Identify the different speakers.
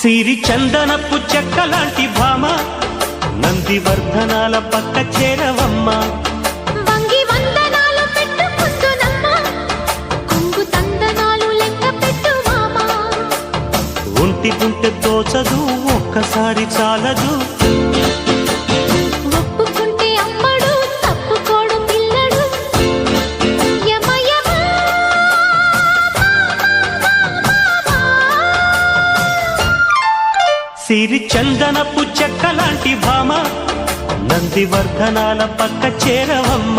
Speaker 1: సిరి చందనపు చెక్కలాంటి భామ నందివర్ధనాల పక్క చేరవమ్మ.
Speaker 2: వంగి వందనాలు పెట్టుకుంటున్నమ్మ, కొంగు తందనాలు లెక్క పెట్టు మామ.
Speaker 1: ఒంటి గుంటె తోచదు ఒక్కసారి చాలదు,
Speaker 2: ఒప్పుకుంటే అమ్మడు తప్పుకోడు పిల్లడు. యమ యమ
Speaker 1: సిరి చందనపు చెక్కలాంటి భామ నందివర్ధనాల పక్క చేరవమ్మ.